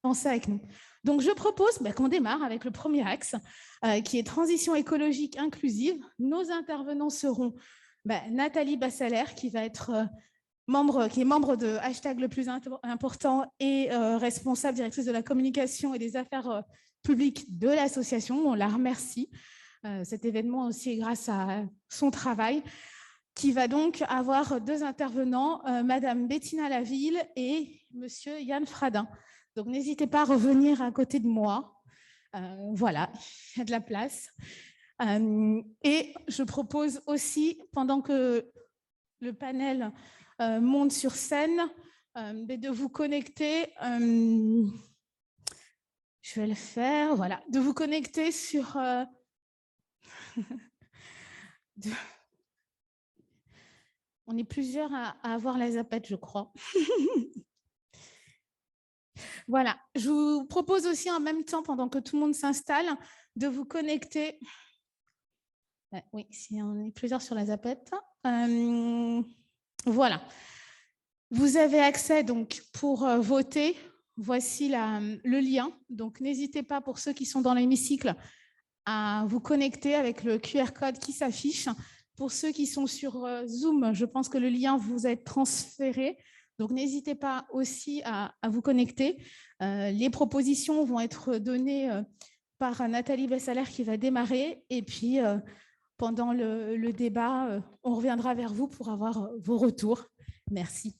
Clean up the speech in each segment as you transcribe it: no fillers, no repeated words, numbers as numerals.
Pensez avec nous. Donc, je propose qu'on démarre avec le premier axe, qui est transition écologique inclusive. Nos intervenants seront Nathalie Bassaler, qui va être membre de Hashtag le plus important et responsable directrice de la communication et des affaires publiques de l'association. On la remercie. Cet événement aussi est grâce à son travail, qui va donc avoir deux intervenants, Madame Bettina Laville et Monsieur Yann Fradin. Donc, n'hésitez pas à revenir à côté de moi. Voilà, il y a de la place. Et je propose aussi, pendant que le panel monte sur scène, de vous connecter. Je vais le faire, voilà, de vous connecter sur... On est plusieurs à avoir la zapette, je crois. Voilà, je vous propose aussi en même temps, pendant que tout le monde s'installe, de vous connecter. Oui, si on est plusieurs sur la zapette. Voilà. Vous avez accès donc pour voter. Voici le lien. Donc, n'hésitez pas, pour ceux qui sont dans l'hémicycle, à vous connecter avec le QR code qui s'affiche. Pour ceux qui sont sur Zoom, je pense que le lien vous est transféré. Donc, n'hésitez pas aussi à vous connecter. Les propositions vont être données par Nathalie Bassaler qui va démarrer. Et puis, pendant le débat, on reviendra vers vous pour avoir vos retours. Merci.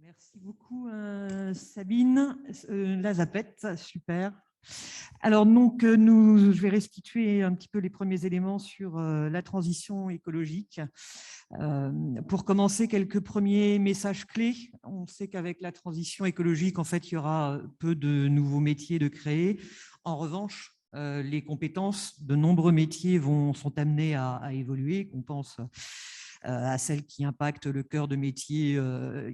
Merci beaucoup, Sabine. La zapette, super. Alors, donc, je vais restituer un petit peu les premiers éléments sur la transition écologique. Pour commencer, quelques premiers messages clés. On sait qu'avec la transition écologique, en fait, il y aura peu de nouveaux métiers de créer. En revanche, les compétences de nombreux métiers sont amenés à évoluer. On pense à celles qui impactent le cœur de métier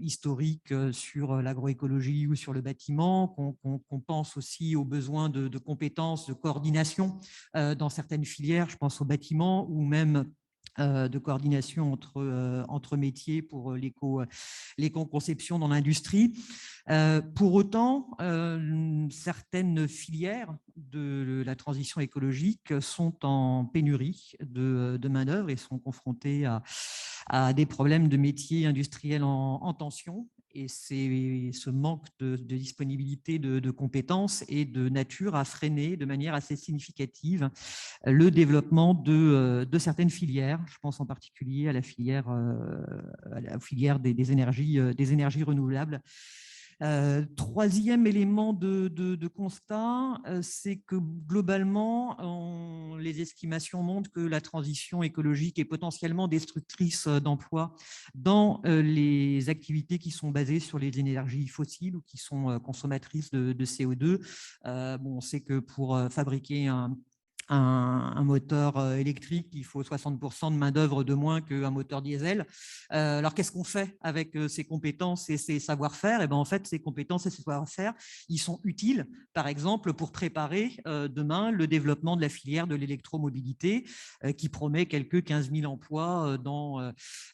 historique sur l'agroécologie ou sur le bâtiment, qu'on pense aussi aux besoins de compétences, de coordination dans certaines filières, je pense au bâtiment, ou même de coordination entre métiers pour l'éco-conception dans l'industrie. Pour autant, certaines filières de la transition écologique sont en pénurie de main-d'œuvre et sont confrontées à des problèmes de métiers industriels en tension. Et c'est ce manque de disponibilité de compétences et de nature à freiner de manière assez significative le développement de certaines filières. Je pense en particulier à la filière des énergies renouvelables. Troisième élément de constat, c'est que globalement, les estimations montrent que la transition écologique est potentiellement destructrice d'emplois dans les activités qui sont basées sur les énergies fossiles ou qui sont consommatrices de CO2. On sait que pour fabriquer un moteur électrique, il faut 60% de main-d'œuvre de moins qu'un moteur diesel. Alors, qu'est-ce qu'on fait avec ces compétences et ces savoir-faire? Et en fait, ces compétences et ces savoir-faire, ils sont utiles, par exemple, pour préparer demain le développement de la filière de l'électromobilité qui promet quelques 15 000 emplois dans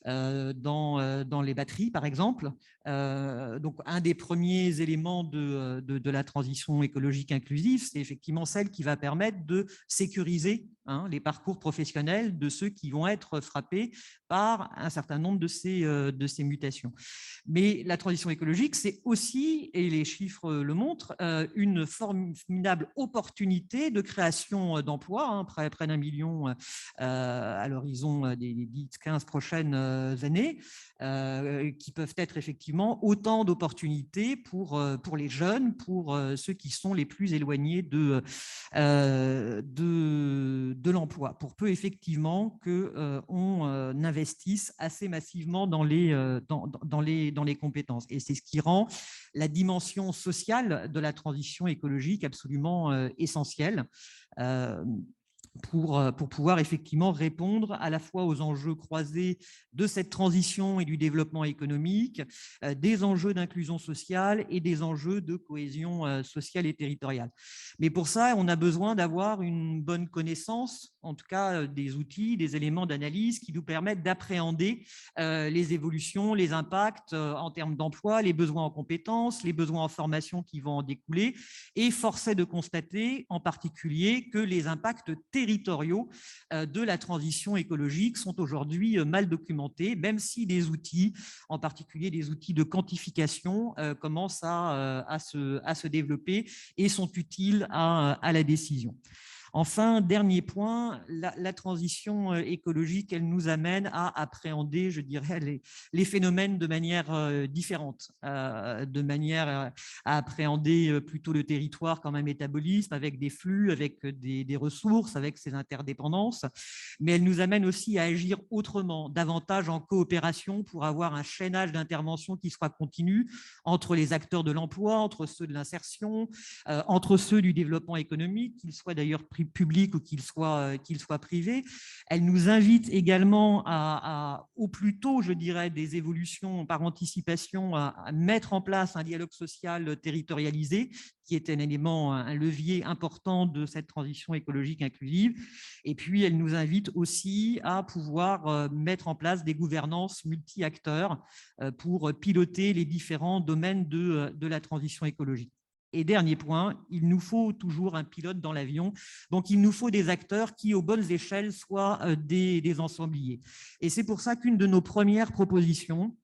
les batteries, par exemple. Donc, un des premiers éléments de la transition écologique inclusive, c'est effectivement celle qui va permettre de sécuriser les parcours professionnels de ceux qui vont être frappés par un certain nombre de ces mutations. Mais la transition écologique, c'est aussi, et les chiffres le montrent, une formidable opportunité de création d'emplois, près d'1 million à l'horizon des 10-15 prochaines années, qui peuvent être effectivement autant d'opportunités pour les jeunes, pour ceux qui sont les plus éloignés de l'emploi, pour peu effectivement qu'on investisse assez massivement dans les compétences. Et c'est ce qui rend la dimension sociale de la transition écologique absolument essentielle. pour pouvoir effectivement répondre à la fois aux enjeux croisés de cette transition et du développement économique, des enjeux d'inclusion sociale et des enjeux de cohésion sociale et territoriale. Mais pour ça, on a besoin d'avoir une bonne connaissance, en tout cas des outils, des éléments d'analyse qui nous permettent d'appréhender les évolutions, les impacts en termes d'emploi, les besoins en compétences, les besoins en formation qui vont en découler. Et force est de constater en particulier que les impacts territoriaux de la transition écologique sont aujourd'hui mal documentés, même si des outils, en particulier des outils de quantification, commencent à se développer et sont utiles à la décision. Enfin, dernier point, la transition écologique, elle nous amène à appréhender, je dirais, les phénomènes de manière différente, de manière à appréhender plutôt le territoire comme un métabolisme, avec des flux, avec des ressources, avec ses interdépendances, mais elle nous amène aussi à agir autrement, davantage en coopération pour avoir un chaînage d'intervention qui soit continu entre les acteurs de l'emploi, entre ceux de l'insertion, entre ceux du développement économique, qu'ils soient d'ailleurs public ou qu'il soit privé. Elle nous invite également au plus tôt, je dirais, des évolutions par anticipation, à mettre en place un dialogue social territorialisé, qui est un élément, un levier important de cette transition écologique inclusive. Et puis, elle nous invite aussi à pouvoir mettre en place des gouvernances multi-acteurs pour piloter les différents domaines de la transition écologique. Et dernier point, il nous faut toujours un pilote dans l'avion. Donc, il nous faut des acteurs qui, aux bonnes échelles, soient des ensembliers. Et c'est pour ça qu'une de nos premières propositions,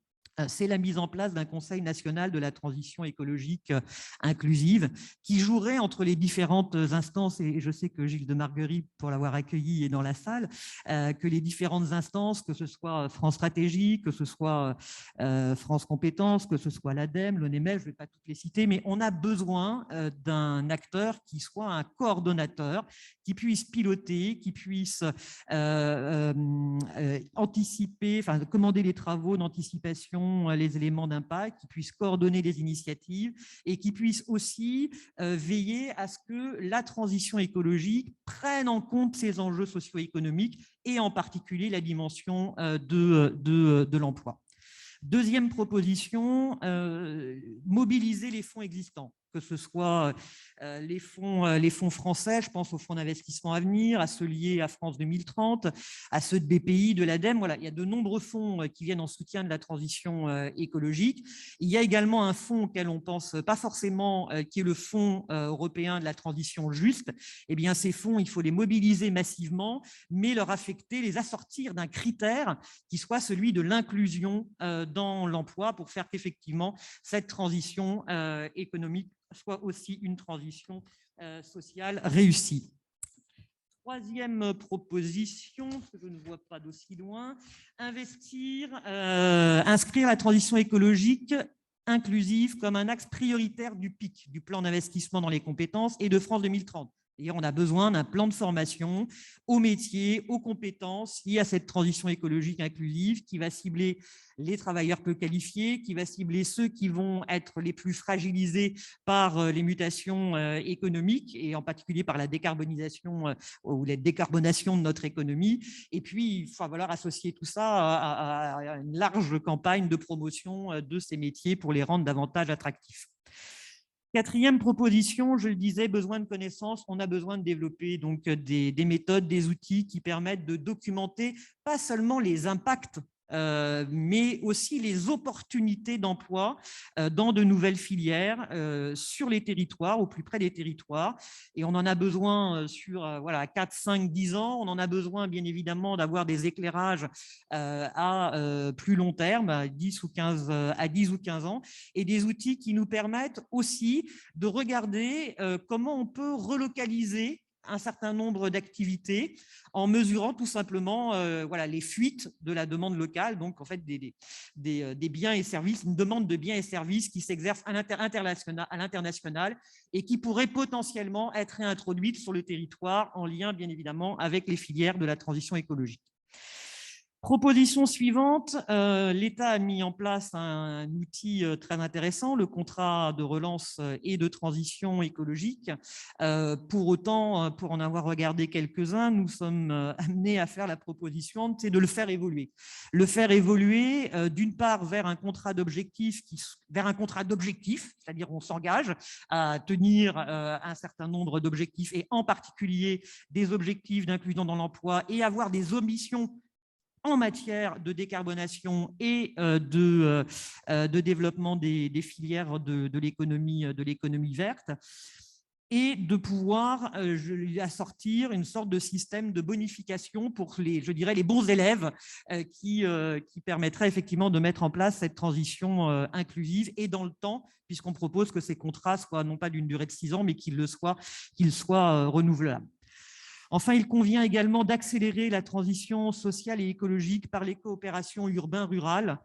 c'est la mise en place d'un Conseil national de la transition écologique inclusive qui jouerait entre les différentes instances, et je sais que Gilles de Marguerite, pour l'avoir accueilli, est dans la salle, que les différentes instances, que ce soit France Stratégie, que ce soit France Compétences, que ce soit l'ADEME, l'ONEMEL, je ne vais pas toutes les citer, mais on a besoin d'un acteur qui soit un coordonnateur, qui puisse piloter, qui puisse anticiper, enfin commander les travaux d'anticipation, les éléments d'impact, qui puisse coordonner les initiatives et qui puisse aussi veiller à ce que la transition écologique prenne en compte ces enjeux socio-économiques et en particulier la dimension de l'emploi. Deuxième proposition, mobiliser les fonds existants, que ce soit les fonds français, je pense au fonds d'investissement à venir, à ceux liés à France 2030, à ceux de BPI, de l'ADEME. Voilà, il y a de nombreux fonds qui viennent en soutien de la transition écologique. Il y a également un fonds auquel on ne pense pas forcément, qui est le Fonds européen de la transition juste. Eh bien, ces fonds, il faut les mobiliser massivement, mais leur affecter, les assortir d'un critère qui soit celui de l'inclusion dans l'emploi pour faire qu'effectivement cette transition économique soit aussi une transition sociale réussie. Troisième proposition, que je ne vois pas d'aussi loin, inscrire la transition écologique inclusive comme un axe prioritaire du PIC, du plan d'investissement dans les compétences et de France 2030. D'ailleurs, on a besoin d'un plan de formation aux métiers, aux compétences liées à cette transition écologique inclusive qui va cibler les travailleurs peu qualifiés, qui va cibler ceux qui vont être les plus fragilisés par les mutations économiques et en particulier par la décarbonisation ou la décarbonation de notre économie. Et puis, il va falloir associer tout ça à une large campagne de promotion de ces métiers pour les rendre davantage attractifs. Quatrième proposition, je le disais, besoin de connaissances. On a besoin de développer donc des méthodes, des outils qui permettent de documenter pas seulement les impacts, mais aussi les opportunités d'emploi dans de nouvelles filières sur les territoires, au plus près des territoires. Et on en a besoin sur 4, 5, 10 ans. On en a besoin, bien évidemment, d'avoir des éclairages à plus long terme, à 10 ou 15 ans, et des outils qui nous permettent aussi de regarder comment on peut relocaliser un certain nombre d'activités en mesurant tout simplement les fuites de la demande locale, donc en fait des biens et services, une demande de biens et services qui s'exerce à l'international et qui pourrait potentiellement être réintroduite sur le territoire en lien bien évidemment avec les filières de la transition écologique. Proposition suivante, l'État a mis en place un outil très intéressant, le contrat de relance et de transition écologique. Pour autant, pour en avoir regardé quelques-uns, nous sommes amenés à faire la proposition, c'est de le faire évoluer. Le faire évoluer, d'une part, vers un contrat d'objectifs, c'est-à-dire on s'engage à tenir un certain nombre d'objectifs et en particulier des objectifs d'inclusion dans l'emploi et avoir des ambitions en matière de décarbonation et de développement des filières de l'économie verte, et de pouvoir assortir une sorte de système de bonification pour je dirais, les bons élèves qui permettrait effectivement de mettre en place cette transition inclusive et dans le temps, puisqu'on propose que ces contrats soient non pas d'une durée de 6 ans, mais qu'ils soient renouvelables. Enfin, il convient également d'accélérer la transition sociale et écologique par les coopérations urbain-rurales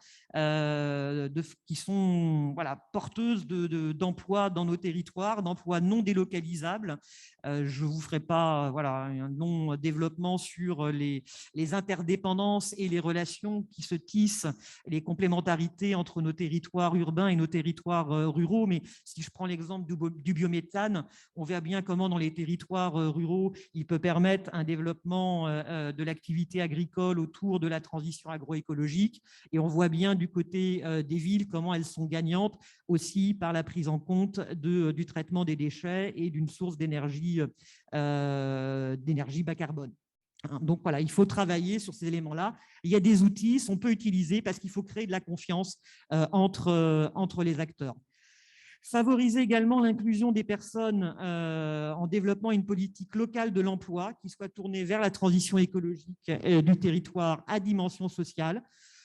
qui sont porteuses d'emplois dans nos territoires, d'emplois non délocalisables. Je ne vous ferai pas un long développement sur les interdépendances et les relations qui se tissent, les complémentarités entre nos territoires urbains et nos territoires ruraux. Mais si je prends l'exemple du biométhane, on voit bien comment dans les territoires ruraux, il peut permettre un développement de l'activité agricole autour de la transition agroécologique. Et on voit bien du côté des villes comment elles sont gagnantes aussi par la prise en compte du traitement des déchets et d'une source d'énergie bas carbone. Donc voilà, il faut travailler sur ces éléments-là. Il y a des outils, on peut utiliser parce qu'il faut créer de la confiance entre les acteurs. Favoriser également l'inclusion des personnes en développant une politique locale de l'emploi qui soit tournée vers la transition écologique du territoire à dimension sociale.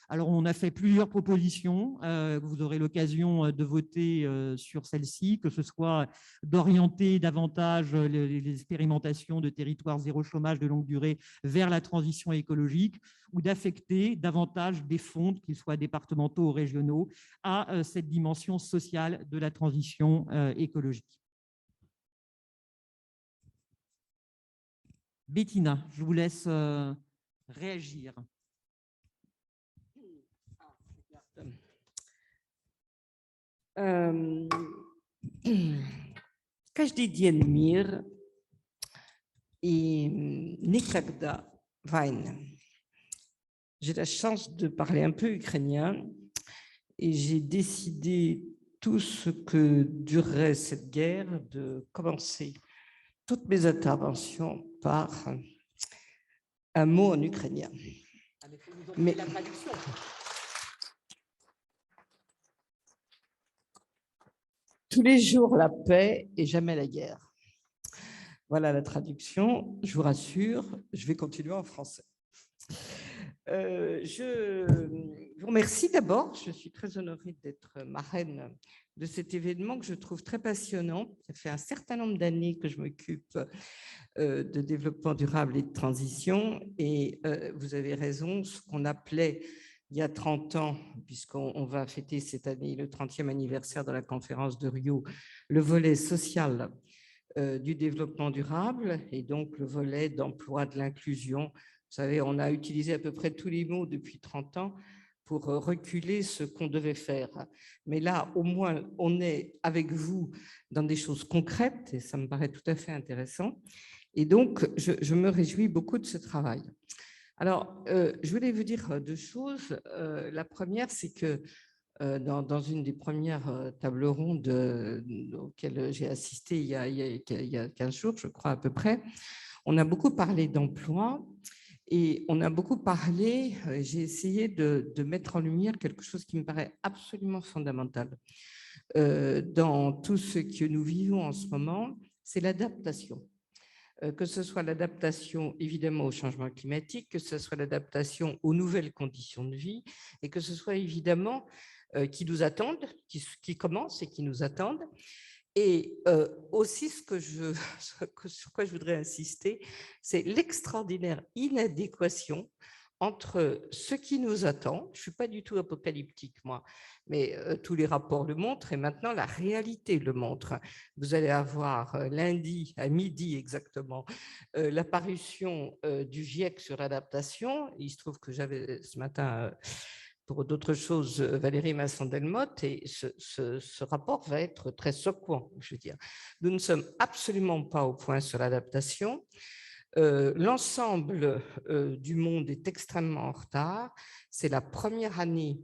Alors, on a fait plusieurs propositions. Vous aurez l'occasion de voter sur celle-ci, que ce soit d'orienter davantage les expérimentations de territoires zéro chômage de longue durée vers la transition écologique ou d'affecter davantage des fonds, qu'ils soient départementaux ou régionaux, à cette dimension sociale de la transition écologique. Bettina, je vous laisse réagir. Каждый день мир и никогда война. J'ai la chance de parler un peu ukrainien et j'ai décidé tout ce que durerait cette guerre de commencer toutes mes interventions par un mot en ukrainien. Mais la traduction. Tous les jours la paix et jamais la guerre. Voilà la traduction. Je vous rassure, je vais continuer en français. Je vous remercie d'abord. Je suis très honorée d'être marraine de cet événement que je trouve très passionnant. Ça fait un certain nombre d'années que je m'occupe de développement durable et de transition. Et vous avez raison, ce qu'on appelait il y a 30 ans, puisqu'on va fêter cette année le 30e anniversaire de la conférence de Rio, le volet social du développement durable et donc le volet d'emploi, de l'inclusion. Vous savez, on a utilisé à peu près tous les mots depuis 30 ans pour reculer ce qu'on devait faire. Mais là, au moins, on est avec vous dans des choses concrètes et ça me paraît tout à fait intéressant. Et donc, je me réjouis beaucoup de ce travail. Alors, je voulais vous dire deux choses. La première, c'est que dans une des premières tables rondes auxquelles j'ai assisté il y a 15 jours, je crois à peu près, on a beaucoup parlé d'emploi et on a beaucoup parlé, j'ai essayé de mettre en lumière quelque chose qui me paraît absolument fondamental dans tout ce que nous vivons en ce moment, c'est l'adaptation. Que ce soit l'adaptation évidemment au changement climatique, que ce soit l'adaptation aux nouvelles conditions de vie et que ce soit évidemment qui nous attendent, qui commencent et qui nous attendent. Et aussi sur quoi je voudrais insister, c'est l'extraordinaire inadéquation entre ce qui nous attend, je ne suis pas du tout apocalyptique moi, mais tous les rapports le montrent et maintenant la réalité le montre. Vous allez avoir lundi à midi exactement la parution du GIEC sur l'adaptation. Il se trouve que j'avais ce matin, pour d'autres choses, Valérie Masson-Delmotte, et ce rapport va être très secouant, je veux dire. Nous ne sommes absolument pas au point sur l'adaptation. L'ensemble du monde est extrêmement en retard. C'est la première année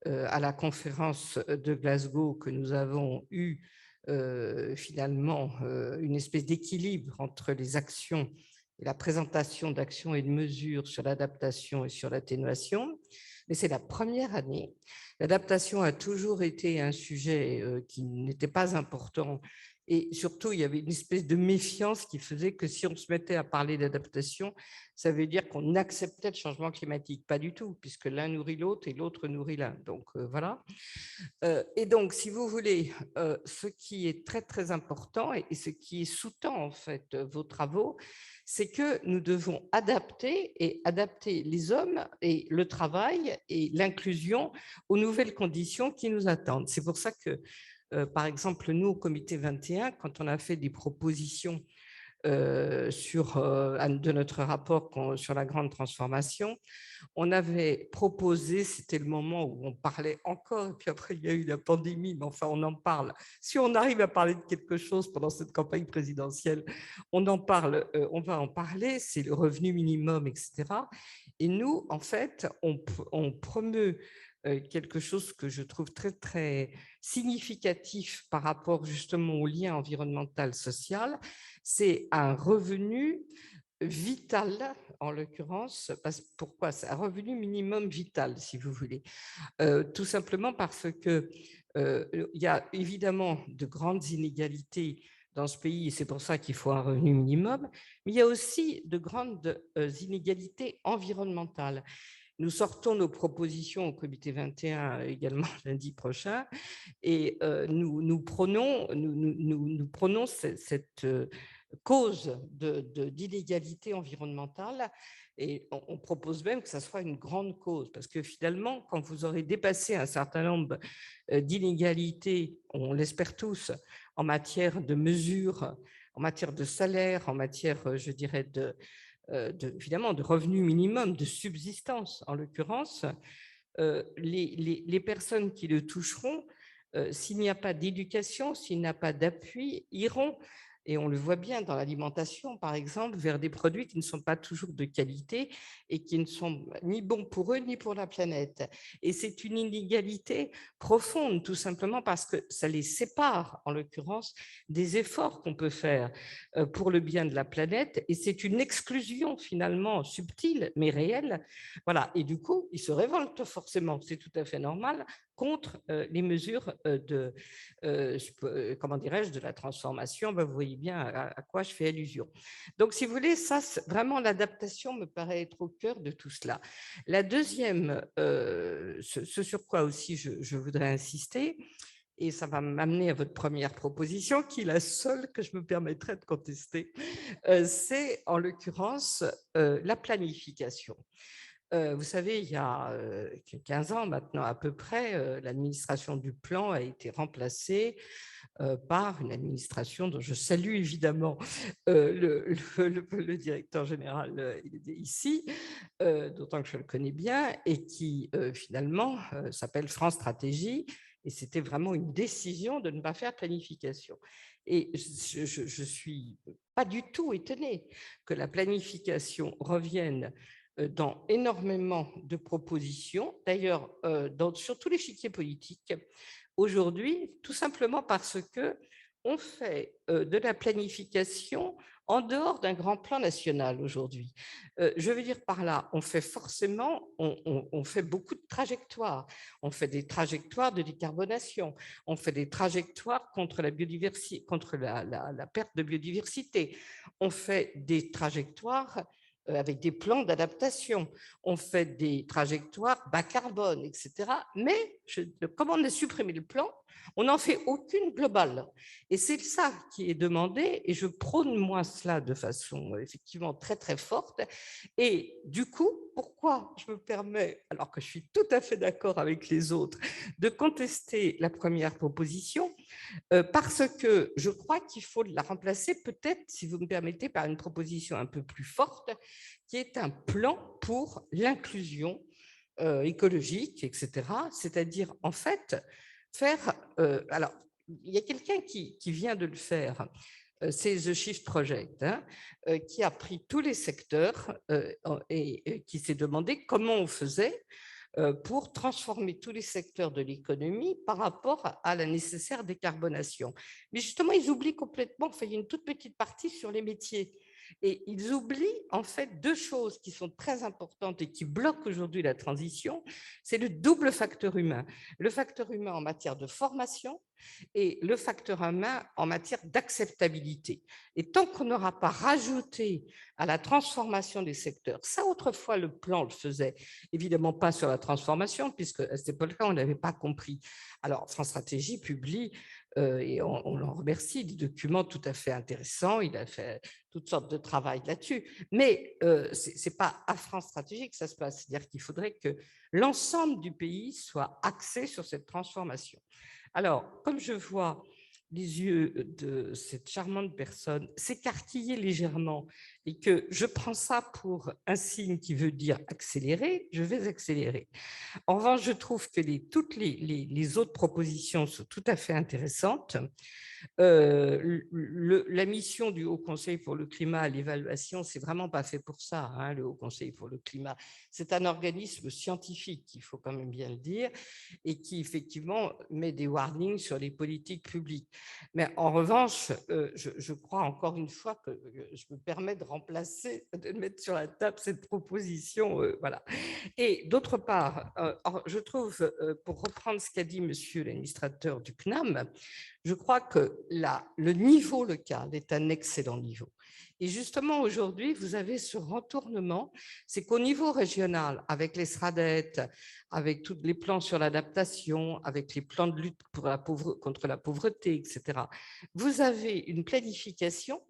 à la conférence de Glasgow que nous avons eu finalement une espèce d'équilibre entre les actions et la présentation d'actions et de mesures sur l'adaptation et sur l'atténuation. Mais c'est la première année. L'adaptation a toujours été un sujet qui n'était pas important. Et surtout, il y avait une espèce de méfiance qui faisait que si on se mettait à parler d'adaptation, ça veut dire qu'on acceptait le changement climatique. Pas du tout, puisque l'un nourrit l'autre et l'autre nourrit l'un. Donc, voilà. Et donc, si vous voulez, ce qui est très, très important et ce qui sous-tend en fait vos travaux, c'est que nous devons adapter les hommes et le travail et l'inclusion aux nouvelles conditions qui nous attendent. C'est pour ça que, par exemple, nous, au Comité 21, quand on a fait des propositions de notre rapport sur la grande transformation, on avait proposé, c'était le moment où on parlait encore, et puis après il y a eu la pandémie, mais enfin on en parle. Si on arrive à parler de quelque chose pendant cette campagne présidentielle, on en parle, on va en parler, c'est le revenu minimum, etc. Et nous, en fait, on promeut quelque chose que je trouve très, très significatif par rapport justement au lien environnemental-social, c'est un revenu vital, en l'occurrence. Pourquoi? C'est un revenu minimum vital, si vous voulez. Tout simplement parce que il y a évidemment de grandes inégalités dans ce pays, et c'est pour ça qu'il faut un revenu minimum, mais il y a aussi de grandes inégalités environnementales. Nous sortons nos propositions au Comité 21 également lundi prochain, et nous prenons cette cause d'inégalité environnementale, et on propose même que ça soit une grande cause, parce que finalement, quand vous aurez dépassé un certain nombre d'inégalités, on l'espère tous, en matière de mesures, en matière de salaire, en matière, je dirais, évidemment, de revenu minimum, de subsistance en l'occurrence, les personnes qui le toucheront, s'il n'y a pas d'éducation, s'il n'y a pas d'appui, iront, et on le voit bien dans l'alimentation par exemple, vers des produits qui ne sont pas toujours de qualité et qui ne sont ni bons pour eux ni pour la planète. Et c'est une inégalité profonde, tout simplement parce que ça les sépare, en l'occurrence, des efforts qu'on peut faire pour le bien de la planète, et c'est une exclusion finalement subtile mais réelle. Voilà, et du coup, ils se révoltent forcément, c'est tout à fait normal, contre les mesures comment dirais-je, de la transformation. Ben, vous voyez bien à quoi je fais allusion. Donc, si vous voulez, ça, vraiment, l'adaptation me paraît être au cœur de tout cela. La deuxième, ce sur quoi aussi je voudrais insister, et ça va m'amener à votre première proposition, qui est la seule que je me permettrai de contester, c'est en l'occurrence la planification. Vous savez, il y a 15 ans maintenant à peu près, l'administration du plan a été remplacée par une administration dont je salue évidemment le directeur général ici, d'autant que je le connais bien, et qui finalement s'appelle France Stratégie, et c'était vraiment une décision de ne pas faire planification. Et je ne suis pas du tout étonnée que la planification revienne dans énormément de propositions, d'ailleurs sur tout l'échiquier politique aujourd'hui, tout simplement parce que on fait de la planification en dehors d'un grand plan national aujourd'hui. Je veux dire par là, on fait forcément, on fait beaucoup de trajectoires. On fait des trajectoires de décarbonation, on fait des trajectoires contre la biodiversité, contre la perte de biodiversité, on fait des trajectoires avec des plans d'adaptation, on fait des trajectoires bas carbone, etc. Mais comme on a supprimé le plan, On n'en fait aucune globale. Et c'est ça qui est demandé, et je prône moi cela de façon effectivement très très forte. Et du coup, pourquoi je me permets, alors que je suis tout à fait d'accord avec les autres, de contester la première proposition, parce que je crois qu'il faut la remplacer peut-être, si vous me permettez, par une proposition un peu plus forte, qui est un plan pour l'inclusion écologique, etc. C'est-à-dire, en fait, faire... alors, il y a quelqu'un qui vient de le faire, c'est The Shift Project, hein, qui a pris tous les secteurs et qui s'est demandé comment on faisait pour transformer tous les secteurs de l'économie par rapport à la nécessaire décarbonation. Mais justement, ils oublient complètement, enfin, il y a une toute petite partie sur les métiers. Et ils oublient en fait deux choses qui sont très importantes et qui bloquent aujourd'hui la transition, c'est le double facteur humain. Le facteur humain en matière de formation et le facteur humain en matière d'acceptabilité. Et tant qu'on n'aura pas rajouté à la transformation des secteurs, ça autrefois le plan le faisait, évidemment pas sur la transformation, puisque à cette époque-là, on n'avait pas compris. Alors, France Stratégie publie, et on l'en remercie, des documents tout à fait intéressants, il a fait toutes sortes de travail là-dessus, mais ce n'est pas à France Stratégie que ça se passe, c'est-à-dire qu'il faudrait que l'ensemble du pays soit axé sur cette transformation. Alors, comme je vois les yeux de cette charmante personne s'écarquiller légèrement et que je prends ça pour un signe qui veut dire accélérer, je vais accélérer. En revanche, je trouve que toutes les autres propositions sont tout à fait intéressantes. La mission du Haut Conseil pour le climat, l'évaluation, c'est vraiment pas fait pour ça, hein, le Haut Conseil pour le climat. C'est un organisme scientifique, il faut quand même bien le dire, et qui effectivement met des warnings sur les politiques publiques. Mais en revanche, je crois encore une fois que je me permets de remplacer, de mettre sur la table cette proposition, voilà. Et d'autre part, je trouve, pour reprendre ce qu'a dit monsieur l'administrateur du CNAM, je crois que le niveau local est un excellent niveau. Et justement, aujourd'hui, vous avez ce retournement, c'est qu'au niveau régional, avec les SRADET, avec tous les plans sur l'adaptation, avec les plans de lutte contre la pauvreté, etc., vous avez une planification,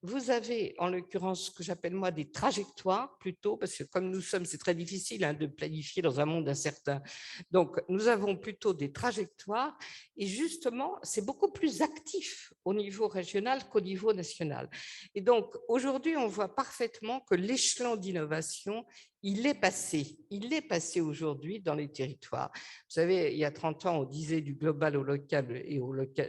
vous avez en l'occurrence ce que j'appelle moi des trajectoires plutôt, parce que comme nous sommes, c'est très difficile de planifier dans un monde incertain. Donc, nous avons plutôt des trajectoires et justement, c'est beaucoup plus actif au niveau régional qu'au niveau national. Et donc, aujourd'hui, on voit parfaitement que l'échelon d'innovation, il est passé aujourd'hui dans les territoires. Vous savez, il y a 30 ans, on disait du global au local et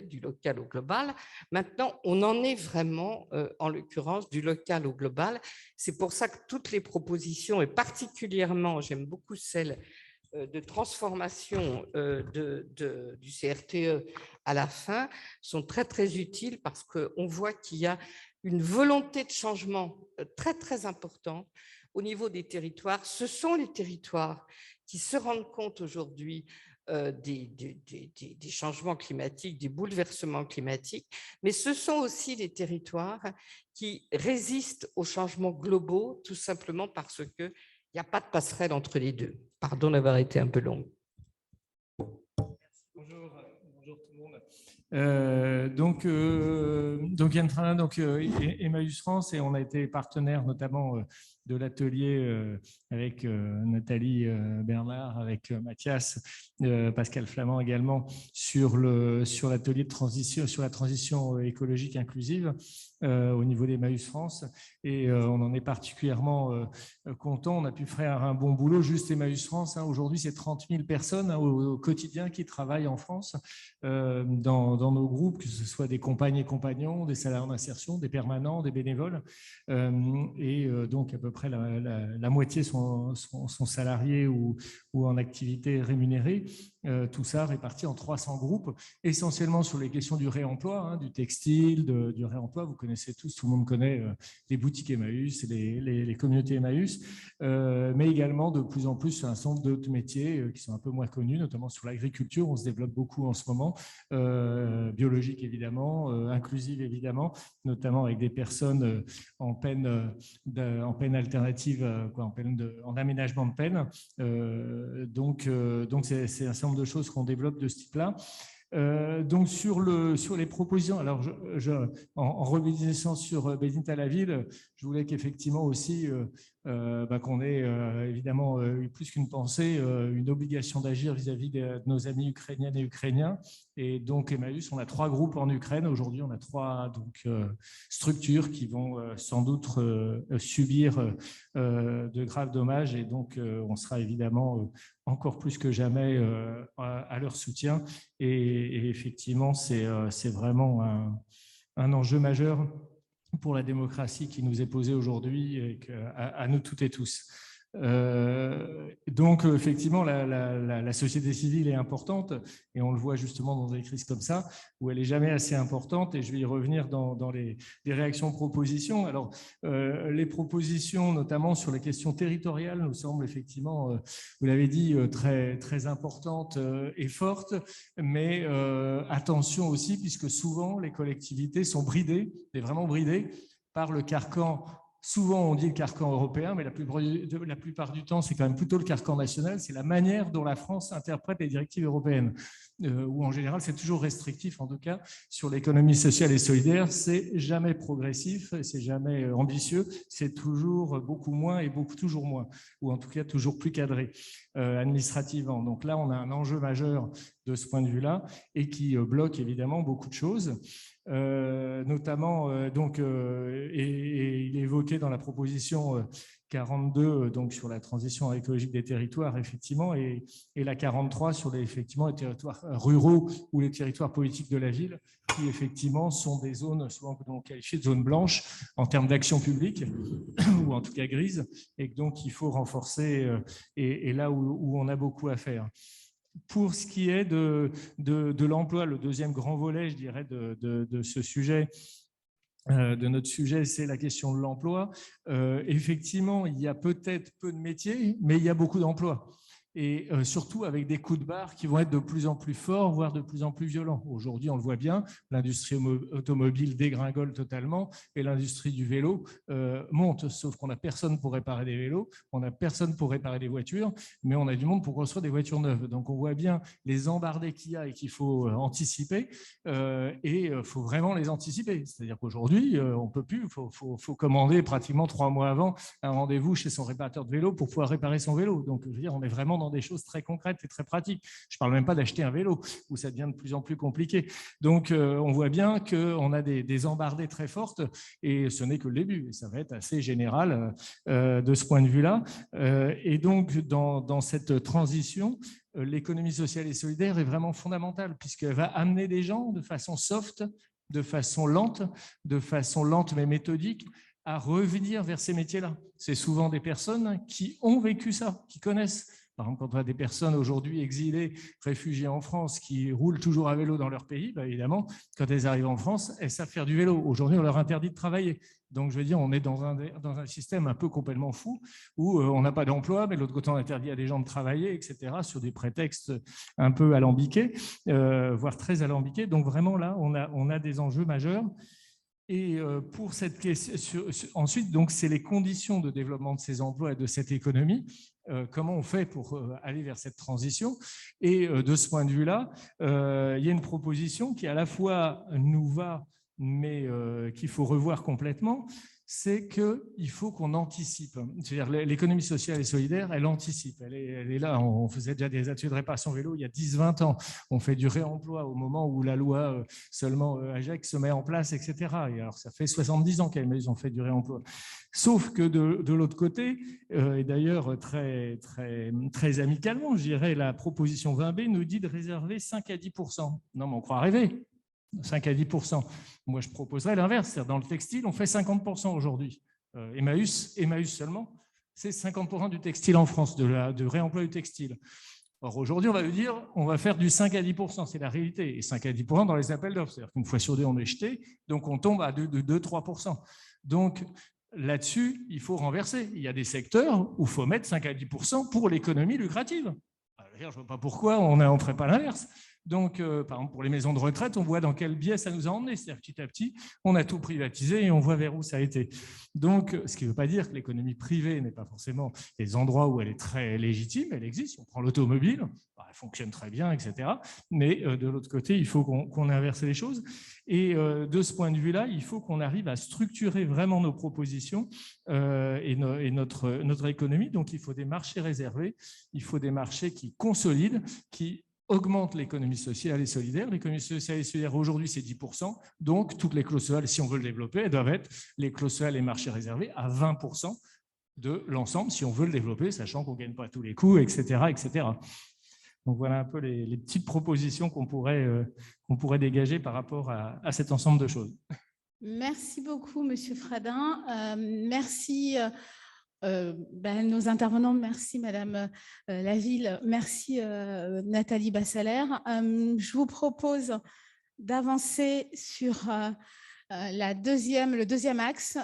du local au global. Maintenant, on en est vraiment, en l'occurrence, du local au global. C'est pour ça que toutes les propositions, et particulièrement, j'aime beaucoup celle de transformation du CRTE à la fin, sont très, très utiles parce qu'on voit qu'il y a une volonté de changement très, très importante au niveau des territoires. Ce sont les territoires qui se rendent compte aujourd'hui des changements climatiques, des bouleversements climatiques, mais ce sont aussi les territoires qui résistent aux changements globaux, tout simplement parce qu'il n'y a pas de passerelle entre les deux. Pardon d'avoir été un peu longue. Bonjour tout le monde. Donc Yann Trana, Emmaüs France, et on a été partenaire notamment de l'atelier avec Nathalie Bernard, avec Mathias, Pascal Flamand également, sur l'atelier de transition, sur la transition écologique inclusive au niveau d'Emmaüs France. Et on en est particulièrement content. On a pu faire un bon boulot, juste Emmaüs France. Aujourd'hui, c'est 30 000 personnes au quotidien qui travaillent en France dans nos groupes, que ce soit des compagnes et compagnons, des salariés en insertion, des permanents, des bénévoles. Donc, à peu près la moitié sont salariés ou en activité rémunérée. Tout ça réparti en 300 groupes, essentiellement sur les questions du réemploi, du textile, du réemploi. Vous connaissez tous, tout le monde connaît les boutiques Emmaüs et les communautés Emmaüs, mais également de plus en plus un certain nombre d'autres métiers qui sont un peu moins connus, notamment sur l'agriculture. On se développe beaucoup en ce moment, biologique évidemment, inclusive évidemment, notamment avec des personnes en peine alternative, en aménagement de peine. Donc c'est un certain nombre de choses qu'on développe de ce type-là. Donc sur les propositions, alors en revisant sur Made in Tel Aviv, je voulais qu'effectivement aussi qu'on ait évidemment plus qu'une pensée, une obligation d'agir vis-à-vis de nos amis ukrainiennes et ukrainiens. Et donc Emmaüs, on a 3 groupes en Ukraine. Aujourd'hui, on a 3 structures qui vont sans doute subir de graves dommages. Et donc, on sera évidemment encore plus que jamais à leur soutien. Et effectivement, c'est vraiment un enjeu majeur pour la démocratie qui nous est posée aujourd'hui et à nous toutes et tous. Donc, effectivement, la société civile est importante et on le voit justement dans des crises comme ça où elle n'est jamais assez importante et je vais y revenir dans les réactions propositions. Alors, les propositions, notamment sur les questions territoriales, nous semblent effectivement, vous l'avez dit, très, très importantes et fortes, mais attention aussi puisque souvent les collectivités sont bridées, et vraiment bridées par le carcan. Souvent, on dit le carcan européen, mais la plupart du temps, c'est quand même plutôt le carcan national. C'est la manière dont la France interprète les directives européennes, où en général, c'est toujours restrictif, en tout cas, sur l'économie sociale et solidaire. C'est jamais progressif, c'est jamais ambitieux, c'est toujours beaucoup moins et toujours moins, ou en tout cas toujours plus cadré administrativement. Donc là, on a un enjeu majeur de ce point de vue-là et qui bloque évidemment beaucoup de choses. Notamment, et il est évoqué dans la proposition 42 donc sur la transition écologique des territoires, effectivement, et la 43 sur les territoires ruraux ou les territoires politiques de la ville, qui effectivement sont des zones souvent qualifiées de zones blanches en termes d'action publique, ou en tout cas grises, et donc il faut renforcer, et là où on a beaucoup à faire. Pour ce qui est de l'emploi, le deuxième grand volet, je dirais, de ce sujet, de notre sujet, c'est la question de l'emploi. Effectivement, il y a peut-être peu de métiers, mais il y a beaucoup d'emplois. Et surtout avec des coups de barre qui vont être de plus en plus forts, voire de plus en plus violents. Aujourd'hui, on le voit bien, l'industrie automobile dégringole totalement et l'industrie du vélo monte, sauf qu'on n'a personne pour réparer des vélos, on n'a personne pour réparer des voitures, mais on a du monde pour construire des voitures neuves. Donc, on voit bien les embardés qu'il y a et qu'il faut anticiper, et il faut vraiment les anticiper. C'est-à-dire qu'aujourd'hui, on ne peut plus, il faut commander pratiquement 3 mois avant un rendez-vous chez son réparateur de vélo pour pouvoir réparer son vélo. Donc, je veux dire, on est vraiment dans des choses très concrètes et très pratiques. Je ne parle même pas d'acheter un vélo, où ça devient de plus en plus compliqué. Donc, on voit bien qu'on a des embardées très fortes, et ce n'est que le début. Et ça va être assez général de ce point de vue-là. Et donc, dans cette transition, l'économie sociale et solidaire est vraiment fondamentale, puisqu'elle va amener des gens de façon soft, de façon lente mais méthodique, à revenir vers ces métiers-là. C'est souvent des personnes qui ont vécu ça, qui connaissent. Par exemple, quand on a des personnes aujourd'hui exilées, réfugiées en France, qui roulent toujours à vélo dans leur pays, évidemment, quand elles arrivent en France, elles savent faire du vélo. Aujourd'hui, on leur interdit de travailler. Donc, je veux dire, on est dans un système un peu complètement fou, où on n'a pas d'emploi, mais de l'autre côté, on interdit à des gens de travailler, etc., sur des prétextes un peu alambiqués, voire très alambiqués. Donc, vraiment, là, on a des enjeux majeurs. Et pour cette question, ensuite, donc, c'est les conditions de développement de ces emplois et de cette économie. Comment on fait pour aller vers cette transition? Et de ce point de vue-là, il y a une proposition qui à la fois nous va, mais qu'il faut revoir complètement, c'est qu'il faut qu'on anticipe. C'est-à-dire l'économie sociale et solidaire, elle anticipe. Elle est là. On faisait déjà des ateliers de réparation vélo il y a 10-20 ans. On fait du réemploi au moment où la loi seulement AGEC se met en place, etc. Et alors, ça fait 70 ans qu'ils ont fait du réemploi. Sauf que de l'autre côté, et d'ailleurs très, très, très amicalement, je dirais, la proposition 20B nous dit de réserver 5 à 10%. Non, mais on croit rêver. 5 à 10%. Moi, je proposerais l'inverse. C'est-à-dire, dans le textile, on fait 50% aujourd'hui. Emmaüs seulement, c'est 50% du textile en France, de réemploi du textile. Or, aujourd'hui, on va lui dire, on va faire du 5 à 10%. C'est la réalité. Et 5 à 10% dans les appels d'offres. C'est-à-dire qu'une fois sur deux, on est jeté. Donc, on tombe à 2-3%. Donc, là-dessus, il faut renverser. Il y a des secteurs où il faut mettre 5 à 10% pour l'économie lucrative. Alors, je ne vois pas pourquoi on ne ferait pas l'inverse. Donc, par exemple, pour les maisons de retraite, on voit dans quel biais ça nous a emmené. C'est-à-dire petit à petit, on a tout privatisé et on voit vers où ça a été. Donc, ce qui ne veut pas dire que l'économie privée n'est pas forcément les endroits où elle est très légitime. Elle existe. On prend l'automobile, elle fonctionne très bien, etc. Mais de l'autre côté, il faut qu'on inverse les choses. Et de ce point de vue-là, il faut qu'on arrive à structurer vraiment nos propositions et notre économie. Donc, il faut des marchés réservés, il faut des marchés qui consolident, qui augmente l'économie sociale et solidaire. L'économie sociale et solidaire, aujourd'hui, c'est 10%. Donc, toutes les clauses sociales, si on veut le développer, elles doivent être les clauses sociales et marchés réservés à 20% de l'ensemble, si on veut le développer, sachant qu'on ne gagne pas tous les coups, etc., etc. Donc, voilà un peu les petites propositions qu'on pourrait dégager par rapport à cet ensemble de choses. Merci beaucoup, Monsieur Fradin. Merci nos intervenants. Merci, Madame Laville. Merci, Nathalie Bassalaire. Je vous propose d'avancer sur le deuxième axe.